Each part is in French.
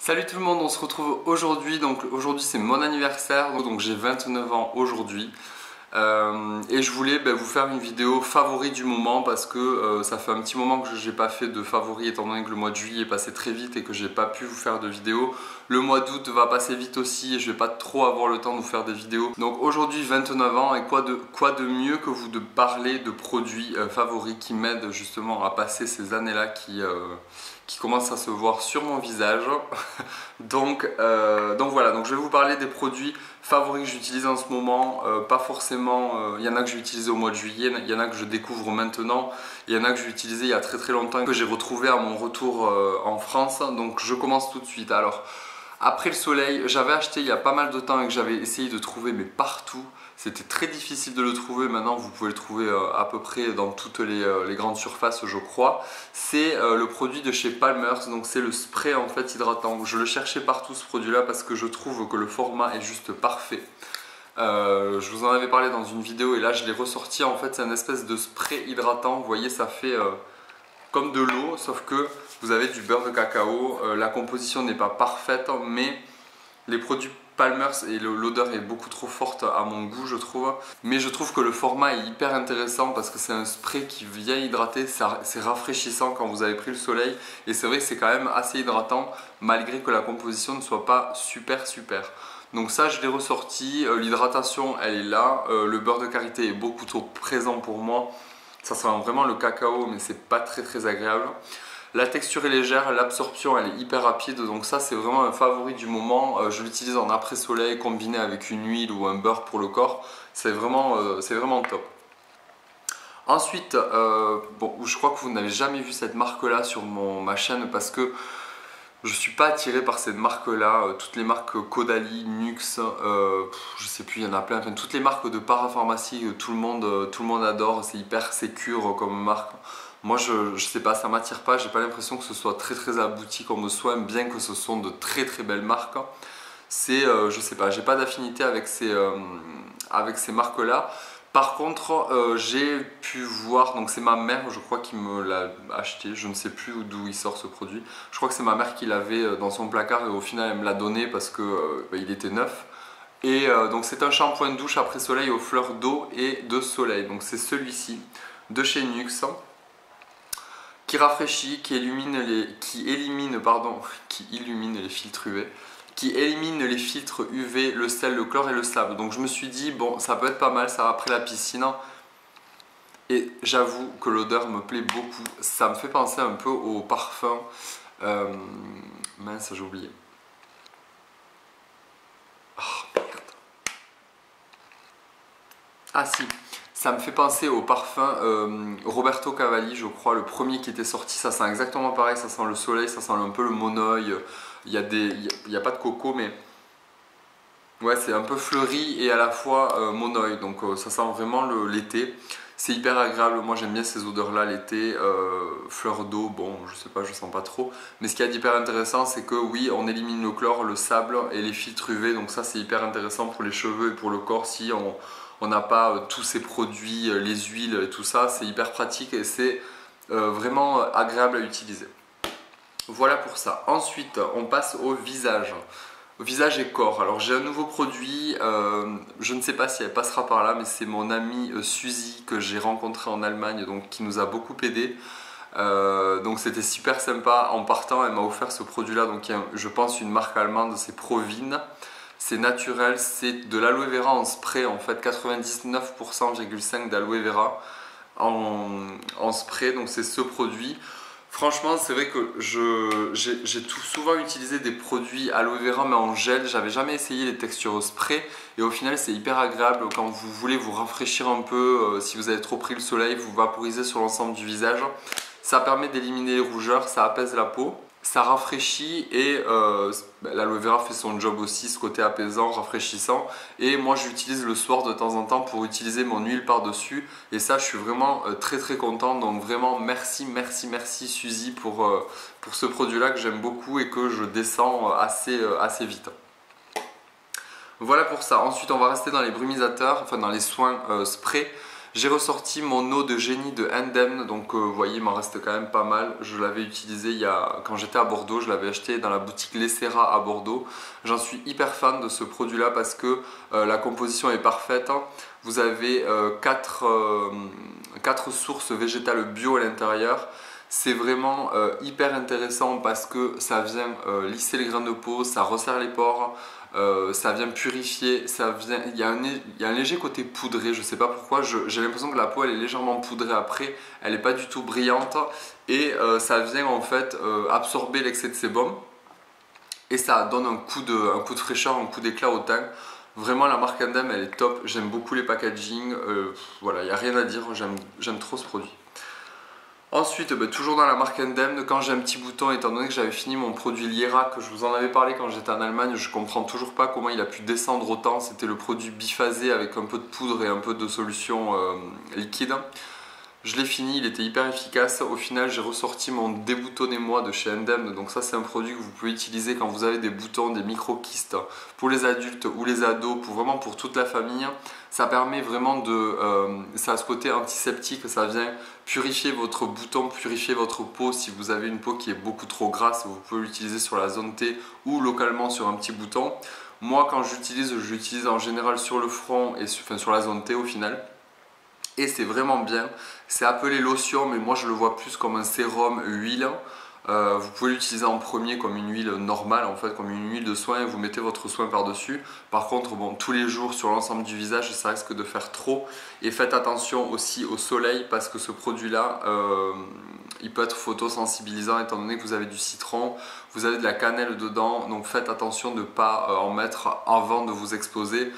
Salut tout le monde, on se retrouve aujourd'hui. Donc aujourd'hui c'est mon anniversaire, donc j'ai 29 ans aujourd'hui. Et je voulais vous faire une vidéo favori du moment parce que ça fait un petit moment que j'ai pas fait de favori étant donné que le mois de juillet est passé très vite et que j'ai pas pu vous faire de vidéo. Le mois d'août va passer vite aussi et je vais pas trop avoir le temps de vous faire des vidéos. Donc aujourd'hui 29 ans et quoi de mieux que vous de parler de produits favoris qui m'aident justement à passer ces années là qui commencent à se voir sur mon visage. donc voilà, donc je vais vous parler des produits favoris que j'utilise en ce moment. Pas forcément, il y en a que j'ai utilisé au mois de juillet, il y en a que je découvre maintenant, il y en a que j'ai utilisé il y a très longtemps, que j'ai retrouvé à mon retour en France. Donc je commence tout de suite. Alors après le soleil, j'avais acheté il y a pas mal de temps et que j'avais essayé de trouver mais partout. C'était très difficile de le trouver, maintenant vous pouvez le trouver à peu près dans toutes les grandes surfaces je crois. C'est le produit de chez Palmer's, donc c'est le spray en fait hydratant. Je le cherchais partout ce produit là parce que je trouve que le format est juste parfait. Je vous en avais parlé dans une vidéo et là je l'ai ressorti. En fait c'est un espèce de spray hydratant, vous voyez ça fait comme de l'eau sauf que vous avez du beurre de cacao. La composition n'est pas parfaite mais les produits Palmer's et l'odeur est beaucoup trop forte à mon goût je trouve. Mais je trouve que le format est hyper intéressant parce que c'est un spray qui vient hydrater, c'est rafraîchissant quand vous avez pris le soleil. Et c'est vrai que c'est quand même assez hydratant malgré que la composition ne soit pas super. Donc ça je l'ai ressorti, l'hydratation elle est là, le beurre de karité est beaucoup trop présent pour moi. Ça sent vraiment le cacao mais c'est pas très agréable. La texture est légère, l'absorption elle est hyper rapide, donc ça c'est vraiment un favori du moment. Je l'utilise en après-soleil combiné avec une huile ou un beurre pour le corps, c'est vraiment top. Ensuite, bon, je crois que vous n'avez jamais vu cette marque là sur ma chaîne parce que je suis pas attiré par cette marque là. Toutes les marques Caudalie, Nuxe, je sais plus, il y en a plein, enfin, toutes les marques de parapharmacie, tout le monde adore, c'est hyper sécure comme marque. Moi je sais pas, ça m'attire pas, j'ai pas l'impression que ce soit très abouti comme soin, bien que ce sont de très belles marques. C'est, je sais pas, j'ai pas d'affinité avec ces marques là. Par contre, j'ai pu voir, donc c'est ma mère, je crois, qui me l'a acheté. Je ne sais plus d'où il sort ce produit. Je crois que c'est ma mère qui l'avait dans son placard et au final elle me l'a donné parce que il était neuf. Et donc c'est un shampoing de douche après soleil aux fleurs d'eau et de soleil. Donc c'est celui-ci de chez Nuxe, qui rafraîchit, qui illumine les filtres UV, qui élimine les filtres UV, le sel, le chlore et le sable. Donc je me suis dit, bon, ça peut être pas mal, ça va après la piscine. Et j'avoue que l'odeur me plaît beaucoup. Ça me fait penser un peu au parfum. Mince, j'ai oublié. Oh, merde. Ah si, ça me fait penser au parfum Roberto Cavalli, je crois, le premier qui était sorti. Ça sent exactement pareil, ça sent le soleil, ça sent un peu le monoeil. Il y a pas de coco, mais ouais, c'est un peu fleuri et à la fois monoeil. Donc ça sent vraiment l'été. C'est hyper agréable, moi j'aime bien ces odeurs là l'été. Fleurs d'eau, bon je sais pas, je sens pas trop. Mais ce qui est d'hyper intéressant c'est que oui, on élimine le chlore, le sable et les filtres UV. Donc ça c'est hyper intéressant pour les cheveux et pour le corps. Si on n'a pas tous ces produits, les huiles et tout ça, c'est hyper pratique et c'est vraiment agréable à utiliser. Voilà pour ça. Ensuite on passe au visage. Visage et corps. Alors j'ai un nouveau produit, je ne sais pas si elle passera par là, mais c'est mon amie Suzy que j'ai rencontrée en Allemagne, donc qui nous a beaucoup aidé. Donc c'était super sympa. En partant, elle m'a offert ce produit là, donc je pense une marque allemande, c'est Provine. C'est naturel, c'est de l'aloe vera en spray en fait, 99,5% d'aloe vera en spray, donc c'est ce produit. Franchement, c'est vrai que j'ai souvent utilisé des produits aloe vera mais en gel. J'avais jamais essayé les textures spray et au final c'est hyper agréable quand vous voulez vous rafraîchir un peu. Si vous avez trop pris le soleil, vous vaporisez sur l'ensemble du visage. Ça permet d'éliminer les rougeurs, ça apaise la peau. Ça rafraîchit et l'aloe vera fait son job aussi, ce côté apaisant, rafraîchissant. Et moi j'utilise le soir de temps en temps pour utiliser mon huile par dessus. Et ça je suis vraiment très content. Donc vraiment merci Suzy pour ce produit là que j'aime beaucoup et que je descends assez vite. Voilà pour ça. Ensuite on va rester dans les brumisateurs, enfin dans les soins spray. J'ai ressorti mon eau de génie de Endem, donc vous voyez il m'en reste quand même pas mal. Je l'avais utilisé quand j'étais à Bordeaux, je l'avais acheté dans la boutique Lessera à Bordeaux. J'en suis hyper fan de ce produit là parce que la composition est parfaite. Vous avez 4 sources végétales bio à l'intérieur. C'est vraiment hyper intéressant parce que ça vient lisser les grains de peau, ça resserre les pores, ça vient purifier, il y a un léger côté poudré, je sais pas pourquoi, j'ai l'impression que la peau elle est légèrement poudrée après, elle n'est pas du tout brillante et ça vient en fait absorber l'excès de sébum et ça donne un coup de fraîcheur, un coup d'éclat au teint. Vraiment la marque Endem elle est top, j'aime beaucoup les packaging, voilà, il n'y a rien à dire, j'aime trop ce produit. Ensuite, toujours dans la marque Endem, quand j'ai un petit bouton, étant donné que j'avais fini mon produit Liera, que je vous en avais parlé quand j'étais en Allemagne, je comprends toujours pas comment il a pu descendre autant. C'était le produit biphasé avec un peu de poudre et un peu de solution liquide. Je l'ai fini, il était hyper efficace. Au final, j'ai ressorti mon déboutonnez-moi de chez Endem. Donc ça, c'est un produit que vous pouvez utiliser quand vous avez des boutons, des micro-kystes pour les adultes ou les ados, vraiment pour toute la famille. Ça permet vraiment ça a ce côté antiseptique, ça vient purifier votre bouton, purifier votre peau. Si vous avez une peau qui est beaucoup trop grasse, vous pouvez l'utiliser sur la zone T ou localement sur un petit bouton. Moi, quand j'utilise en général sur le front et sur la zone T au final. Et c'est vraiment bien. C'est appelé lotion, mais moi je le vois plus comme un sérum huile. Vous pouvez l'utiliser en premier comme une huile normale, en fait, comme une huile de soin, et vous mettez votre soin par-dessus. Par contre, bon, tous les jours sur l'ensemble du visage, ça risque de faire trop. Et faites attention aussi au soleil parce que ce produit-là, il peut être photosensibilisant étant donné que vous avez du citron, vous avez de la cannelle dedans. Donc faites attention de ne pas en mettre avant de vous exposer.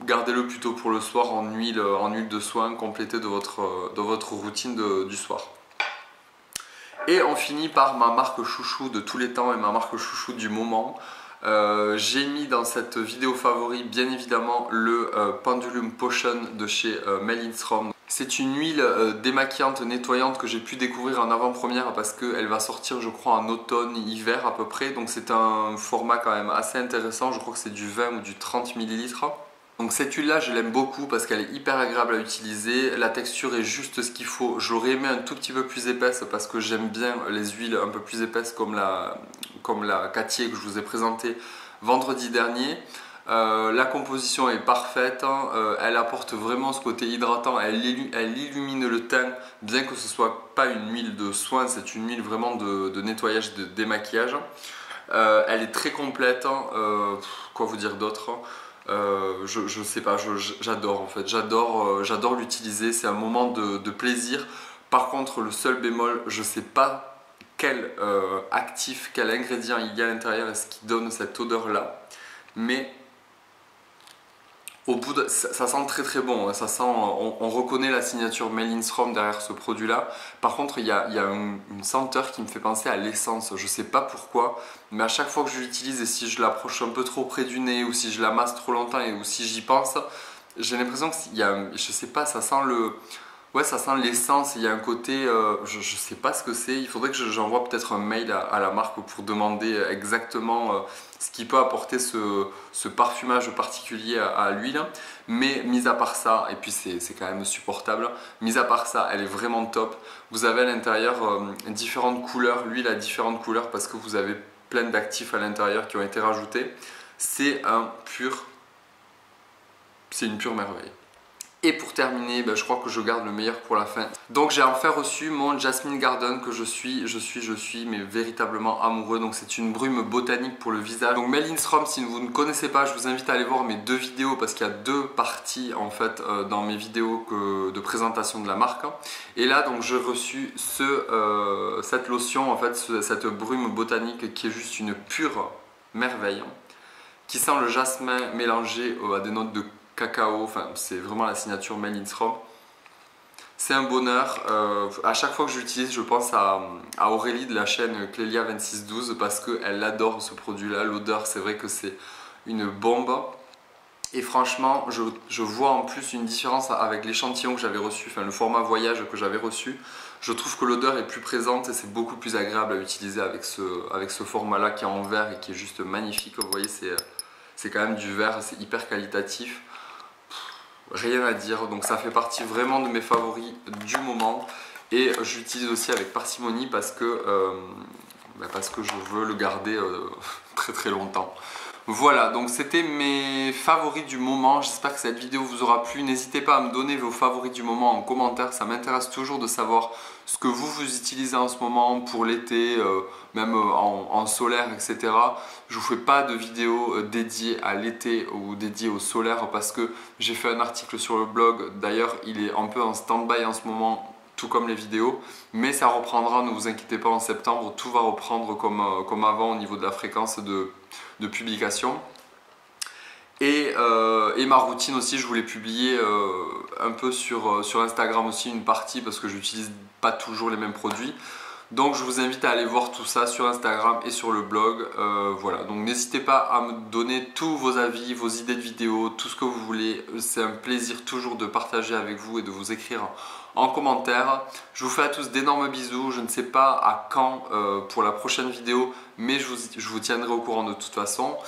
Gardez-le plutôt pour le soir en huile de soin complétée de votre routine du soir. Et on finit par ma marque chouchou de tous les temps et ma marque chouchou du moment. J'ai mis dans cette vidéo favori bien évidemment le Pendulum Potion de chez Mellinstrom. C'est une huile démaquillante, nettoyante que j'ai pu découvrir en avant-première parce qu'elle va sortir je crois en automne, hiver à peu près. Donc c'est un format quand même assez intéressant, je crois que c'est du 20 ou du 30 ml. Donc cette huile là je l'aime beaucoup parce qu'elle est hyper agréable à utiliser, la texture est juste ce qu'il faut. J'aurais aimé un tout petit peu plus épaisse parce que j'aime bien les huiles un peu plus épaisses comme la Cattier que je vous ai présentée vendredi dernier. La composition est parfaite, elle apporte vraiment ce côté hydratant, elle illumine le teint bien que ce soit pas une huile de soin, c'est une huile vraiment de nettoyage, de démaquillage. Elle est très complète, quoi vous dire d'autre? Je sais pas, j'adore en fait, j'adore l'utiliser, c'est un moment de plaisir. Par contre, le seul bémol, je sais pas quel actif, quel ingrédient il y a à l'intérieur et ce qui donne cette odeur là, mais au bout ça sent très très bon, ça sent, on reconnaît la signature Mellinstrom derrière ce produit là. Par contre il y a une senteur qui me fait penser à l'essence, je sais pas pourquoi, mais à chaque fois que je l'utilise et si je l'approche un peu trop près du nez ou si je la masse trop longtemps ou si j'y pense, j'ai l'impression qu'il y a, je sais pas, ça sent ouais, ça sent l'essence, il y a un côté, je sais pas ce que c'est, il faudrait que j'envoie peut-être un mail à la marque pour demander exactement ce qui peut apporter ce parfumage particulier à l'huile. Mais mis à part ça, et puis c'est quand même supportable, mis à part ça, elle est vraiment top. Vous avez à l'intérieur différentes couleurs, l'huile a différentes couleurs parce que vous avez plein d'actifs à l'intérieur qui ont été rajoutés. C'est une pure merveille. Et pour terminer, je crois que je garde le meilleur pour la fin. Donc j'ai enfin reçu mon Jasmine Garden que je suis mais véritablement amoureux. Donc c'est une brume botanique pour le visage. Donc Mellinstrom, si vous ne connaissez pas, je vous invite à aller voir mes deux vidéos parce qu'il y a deux parties en fait dans mes vidéos de présentation de la marque. Et là donc j'ai reçu cette lotion en fait, cette brume botanique qui est juste une pure merveille, qui sent le jasmin mélangé à des notes de cacao, enfin c'est vraiment la signature Mellinstrom. C'est un bonheur, à chaque fois que je l'utilise je pense à Aurélie de la chaîne Clélia2612 parce qu'elle adore ce produit là, l'odeur c'est vrai que c'est une bombe. Et franchement je vois en plus une différence avec l'échantillon que j'avais reçu, enfin le format voyage que j'avais reçu. Je trouve que l'odeur est plus présente et c'est beaucoup plus agréable à utiliser avec ce format là qui est en verre et qui est juste magnifique. Vous voyez c'est quand même du verre, c'est hyper qualitatif. rien à dire. Donc ça fait partie vraiment de mes favoris du moment. Et je l'utilise aussi avec parcimonie parce que je veux le garder très très longtemps. Voilà, donc c'était mes favoris du moment. J'espère que cette vidéo vous aura plu. N'hésitez pas à me donner vos favoris du moment en commentaire. Ça m'intéresse toujours de savoir ce que vous utilisez en ce moment pour l'été, même en solaire, etc. Je vous fais pas de vidéo dédiée à l'été ou dédiée au solaire parce que j'ai fait un article sur le blog. D'ailleurs, il est un peu en stand-by en ce moment, tout comme les vidéos, mais ça reprendra, ne vous inquiétez pas, en septembre, tout va reprendre comme avant au niveau de la fréquence de publication. Et ma routine aussi, je voulais publier un peu sur Instagram aussi, une partie, parce que je n'utilise pas toujours les mêmes produits. Donc je vous invite à aller voir tout ça sur Instagram et sur le blog. Voilà, donc n'hésitez pas à me donner tous vos avis, vos idées de vidéos, tout ce que vous voulez. C'est un plaisir toujours de partager avec vous et de vous écrire en commentaire. Je vous fais à tous d'énormes bisous. Je ne sais pas à quand pour la prochaine vidéo, mais je vous tiendrai au courant de toute façon.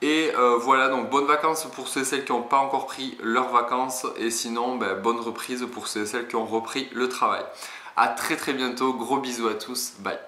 Et voilà, donc bonnes vacances pour ceux et celles qui n'ont pas encore pris leurs vacances. Et sinon, bonne reprise pour ceux et celles qui ont repris le travail. A très très bientôt, gros bisous à tous, bye.